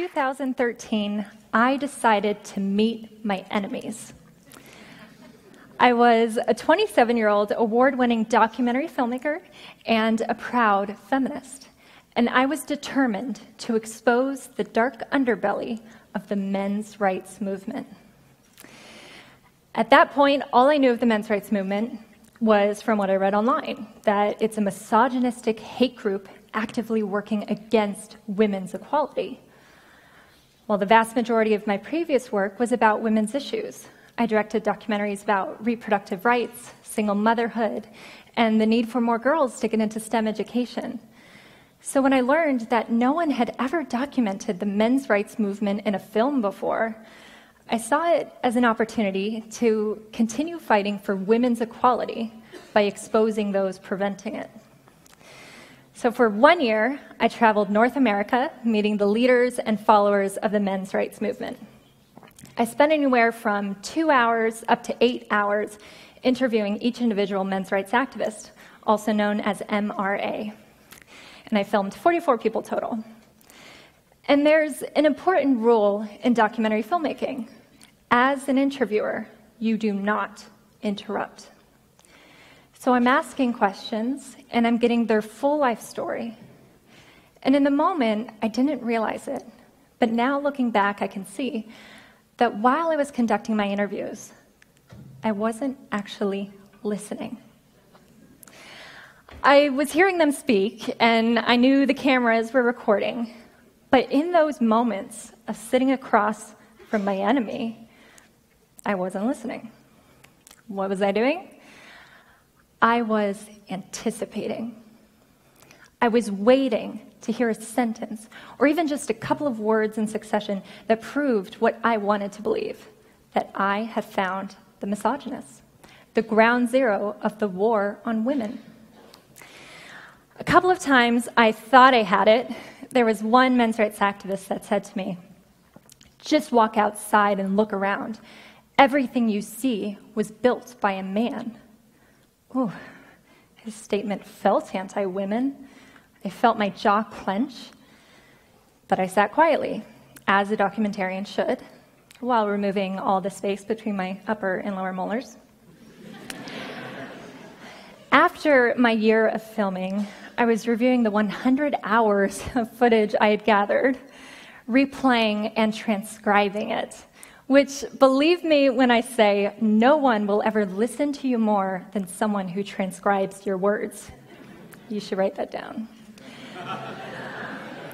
2013, I decided to meet my enemies. I was a 27-year-old award-winning documentary filmmaker and a proud feminist, and I was determined to expose the dark underbelly of the men's rights movement. At that point, all I knew of the men's rights movement was from what I read online, that it's a misogynistic hate group actively working against women's equality. While the vast majority of my previous work was about women's issues, I directed documentaries about reproductive rights, single motherhood, and the need for more girls to get into STEM education. So when I learned that no one had ever documented the men's rights movement in a film before, I saw it as an opportunity to continue fighting for women's equality by exposing those preventing it. So for 1 year, I traveled North America, meeting the leaders and followers of the men's rights movement. I spent anywhere from 2 hours up to 8 hours interviewing each individual men's rights activist, also known as MRA. And I filmed 44 people total. And there's an important rule in documentary filmmaking. As an interviewer, you do not interrupt. So I'm asking questions, and I'm getting their full life story. And in the moment, I didn't realize it. But now looking back, I can see that while I was conducting my interviews, I wasn't actually listening. I was hearing them speak, and I knew the cameras were recording. But in those moments of sitting across from my enemy, I wasn't listening. What was I doing? I was anticipating. I was waiting to hear a sentence, or even just a couple of words in succession that proved what I wanted to believe, that I had found the misogynists, the ground zero of the war on women. A couple of times I thought I had it. There was one men's rights activist that said to me, "Just walk outside and look around. Everything you see was built by a man." Ooh, his statement felt anti-women. I felt my jaw clench, but I sat quietly, as a documentarian should, while removing all the space between my upper and lower molars. After my year of filming, I was reviewing the 100 hours of footage I had gathered, replaying and transcribing it, which, believe me when I say, no one will ever listen to you more than someone who transcribes your words. You should write that down.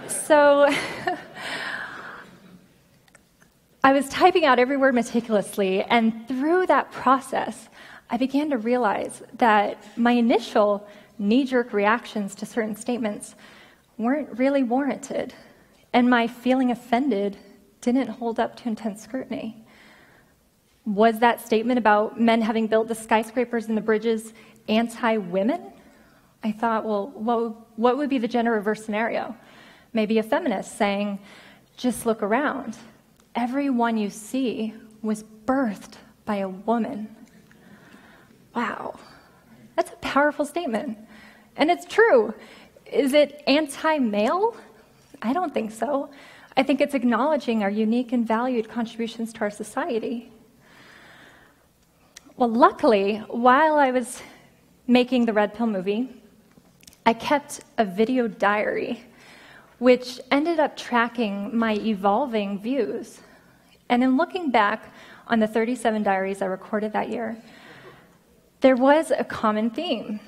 So I was typing out every word meticulously, and through that process, I began to realize that my initial knee-jerk reactions to certain statements weren't really warranted, and my feeling offended didn't hold up to intense scrutiny. Was that statement about men having built the skyscrapers and the bridges anti-women? I thought, well, what would be the gender reverse scenario? Maybe a feminist saying, "Just look around. Everyone you see was birthed by a woman." Wow, that's a powerful statement. And it's true. Is it anti-male? I don't think so. I think it's acknowledging our unique and valued contributions to our society. Well, luckily, while I was making the Red Pill movie, I kept a video diary, which ended up tracking my evolving views. And in looking back on the 37 diaries I recorded that year, there was a common theme.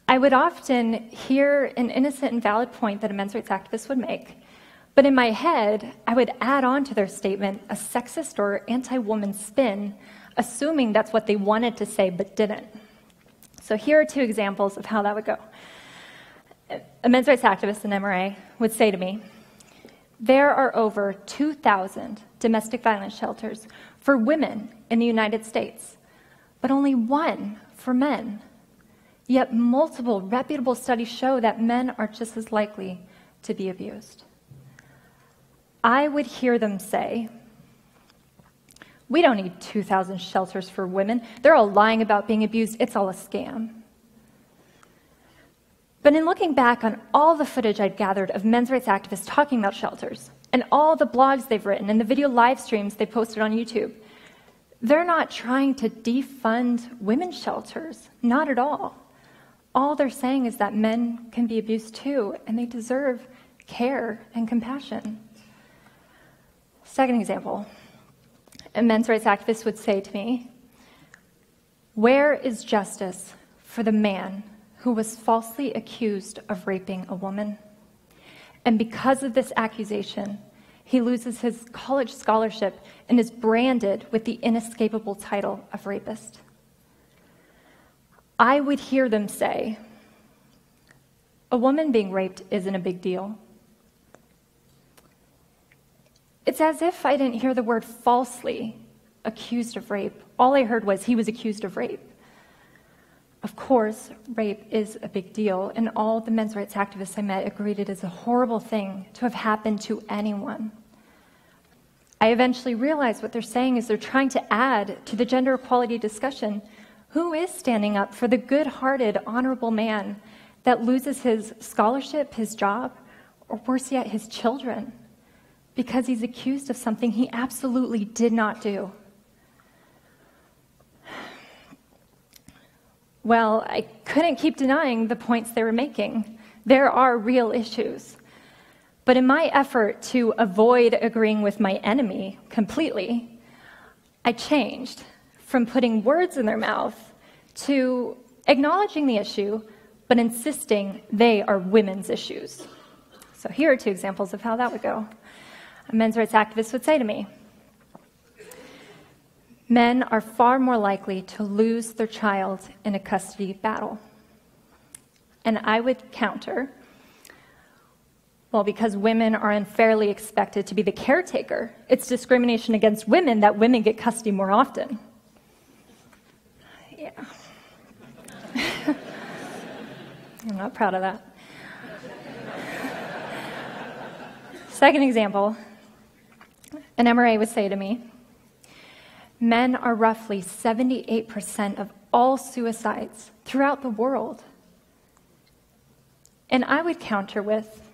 I would often hear an innocent and valid point that a men's rights activist would make, but in my head, I would add on to their statement a sexist or anti-woman spin, assuming that's what they wanted to say but didn't. So here are two examples of how that would go. A men's rights activist in MRA would say to me, "There are over 2,000 domestic violence shelters for women in the United States, but only one for men. Yet multiple reputable studies show that men are just as likely to be abused." I would hear them say, "We don't need 2,000 shelters for women. They're all lying about being abused. It's all a scam." But in looking back on all the footage I'd gathered of men's rights activists talking about shelters, and all the blogs they've written and the video live streams they posted on YouTube. They're not trying to defund women's shelters, not at all. All they're saying is that men can be abused too, and they deserve care and compassion. Second example, a men's rights activist would say to me, "Where is justice for the man who was falsely accused of raping a woman? And because of this accusation, he loses his college scholarship and is branded with the inescapable title of rapist." I would hear them say, "A woman being raped isn't a big deal." It's as if I didn't hear the word falsely accused of rape. All I heard was he was accused of rape. Of course, rape is a big deal, and all the men's rights activists I met agreed it is a horrible thing to have happened to anyone. I eventually realized what they're saying is they're trying to add to the gender equality discussion who is standing up for the good-hearted, honorable man that loses his scholarship, his job, or worse yet, his children, because he's accused of something he absolutely did not do. Well, I couldn't keep denying the points they were making. There are real issues. But in my effort to avoid agreeing with my enemy completely, I changed from putting words in their mouth to acknowledging the issue, but insisting they are women's issues. So here are two examples of how that would go. A men's rights activist would say to me, "Men are far more likely to lose their child in a custody battle." And I would counter, "Well, because women are unfairly expected to be the caretaker, it's discrimination against women that women get custody more often." Yeah. I'm not proud of that. Second example, an MRA would say to me, "Men are roughly 78% of all suicides throughout the world." And I would counter with,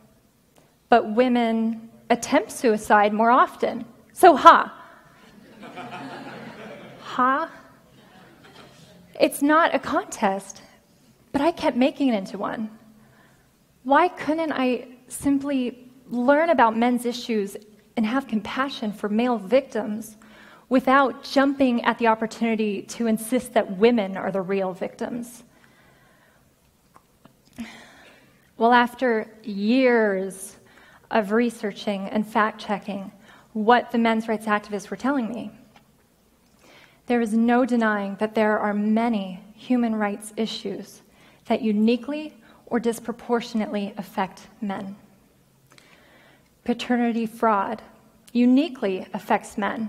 "But women attempt suicide more often. So ha." Ha? It's not a contest, but I kept making it into one. Why couldn't I simply learn about men's issues and have compassion for male victims without jumping at the opportunity to insist that women are the real victims? Well, after years of researching and fact-checking what the men's rights activists were telling me, there is no denying that there are many human rights issues that uniquely or disproportionately affect men. Paternity fraud uniquely affects men.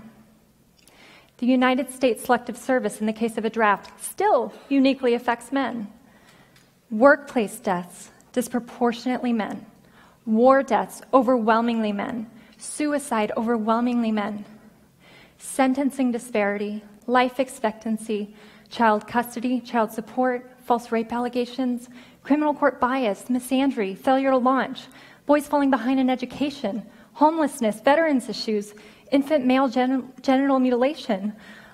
The United States Selective Service, in the case of a draft, still uniquely affects men. Workplace deaths, disproportionately men. War deaths, overwhelmingly men. Suicide, overwhelmingly men. Sentencing disparity, life expectancy, child custody, child support, false rape allegations, criminal court bias, misandry, failure to launch, boys falling behind in education, homelessness, veterans issues, infant male genital mutilation,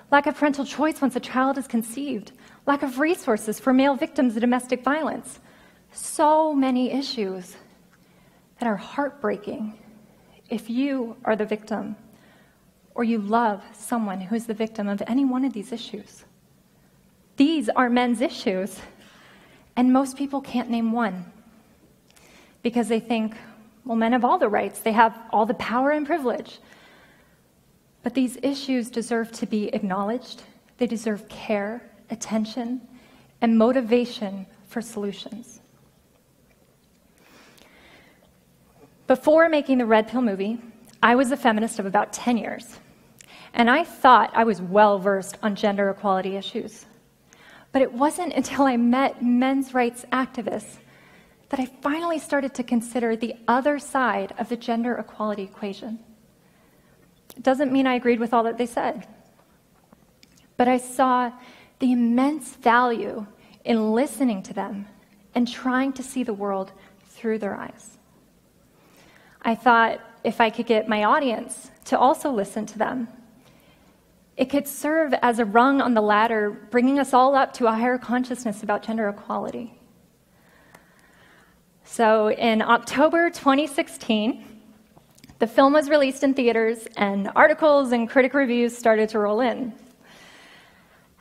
lack of parental choice once a child is conceived, lack of resources for male victims of domestic violence. So many issues that are heartbreaking if you are the victim or you love someone who is the victim of any one of these issues. These are men's issues, and most people can't name one because they think, well, men have all the rights, they have all the power and privilege. But these issues deserve to be acknowledged. They deserve care, attention, and motivation for solutions. Before making the Red Pill movie, I was a feminist of about 10 years, and I thought I was well-versed on gender equality issues. But it wasn't until I met men's rights activists that I finally started to consider the other side of the gender equality equation. It doesn't mean I agreed with all that they said, but I saw the immense value in listening to them and trying to see the world through their eyes. I thought if I could get my audience to also listen to them. It could serve as a rung on the ladder, bringing us all up to a higher consciousness about gender equality. So in October 2016, the film was released in theaters, and articles and critic reviews started to roll in.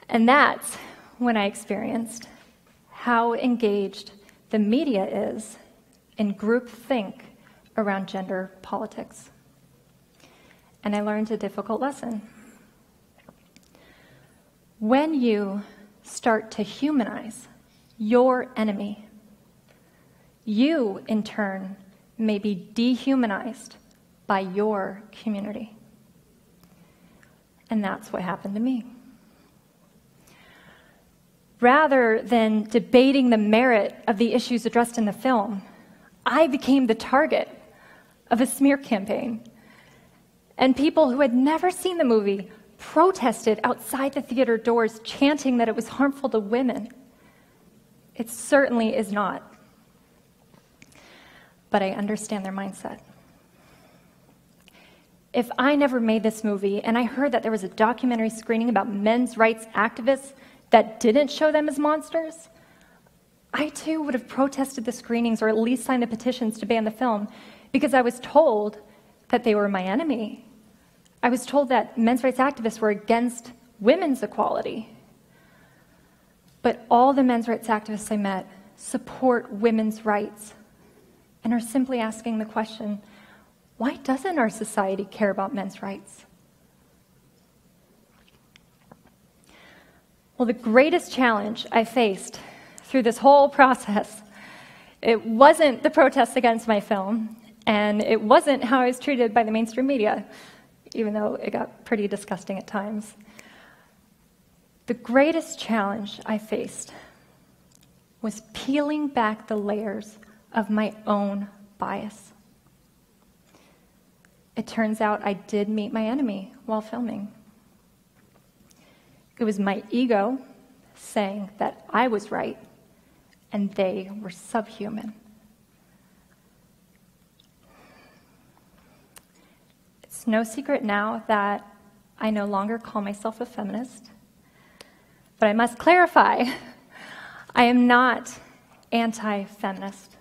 And that's when I experienced how engaged the media is in groupthink around gender politics. And I learned a difficult lesson. When you start to humanize your enemy, you, in turn, may be dehumanized by your community. And that's what happened to me. Rather than debating the merit of the issues addressed in the film, I became the target of a smear campaign. And people who had never seen the movie protested outside the theater doors, chanting that it was harmful to women. It certainly is not. But I understand their mindset. If I never made this movie and I heard that there was a documentary screening about men's rights activists that didn't show them as monsters, I too would have protested the screenings or at least signed the petitions to ban the film, because I was told that they were my enemy. I was told that men's rights activists were against women's equality. But all the men's rights activists I met support women's rights and are simply asking the question, why doesn't our society care about men's rights? Well, the greatest challenge I faced through this whole process, it wasn't the protests against my film, and it wasn't how I was treated by the mainstream media, even though it got pretty disgusting at times. The greatest challenge I faced was peeling back the layers of my own bias. It turns out I did meet my enemy while filming. It was my ego saying that I was right and they were subhuman. It's no secret now that I no longer call myself a feminist, but I must clarify, I am not anti-feminist,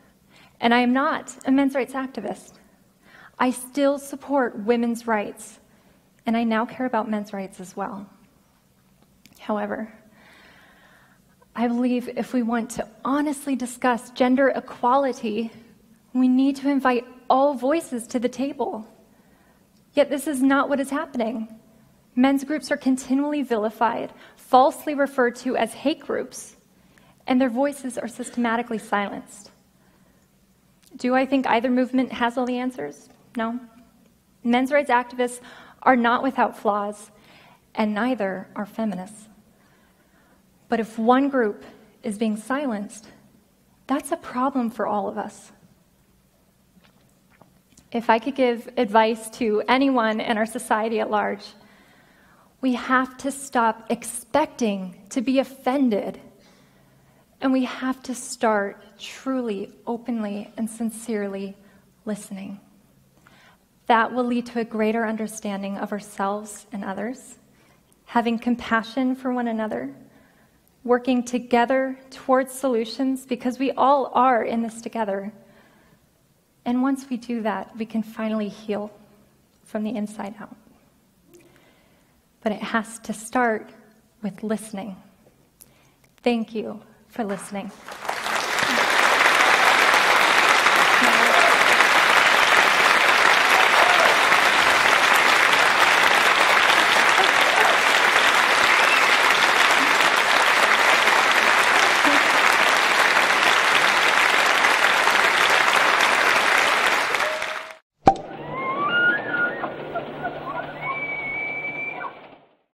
and I am not a men's rights activist. I still support women's rights, and I now care about men's rights as well. However, I believe if we want to honestly discuss gender equality, we need to invite all voices to the table. Yet this is not what is happening. Men's groups are continually vilified, falsely referred to as hate groups, and their voices are systematically silenced. Do I think either movement has all the answers? No. Men's rights activists are not without flaws, and neither are feminists. But if one group is being silenced, that's a problem for all of us. If I could give advice to anyone in our society at large, we have to stop expecting to be offended, and we have to start truly, openly, and sincerely listening. That will lead to a greater understanding of ourselves and others, having compassion for one another, working together towards solutions, because we all are in this together. And once we do that, we can finally heal from the inside out. But it has to start with listening. Thank you for listening.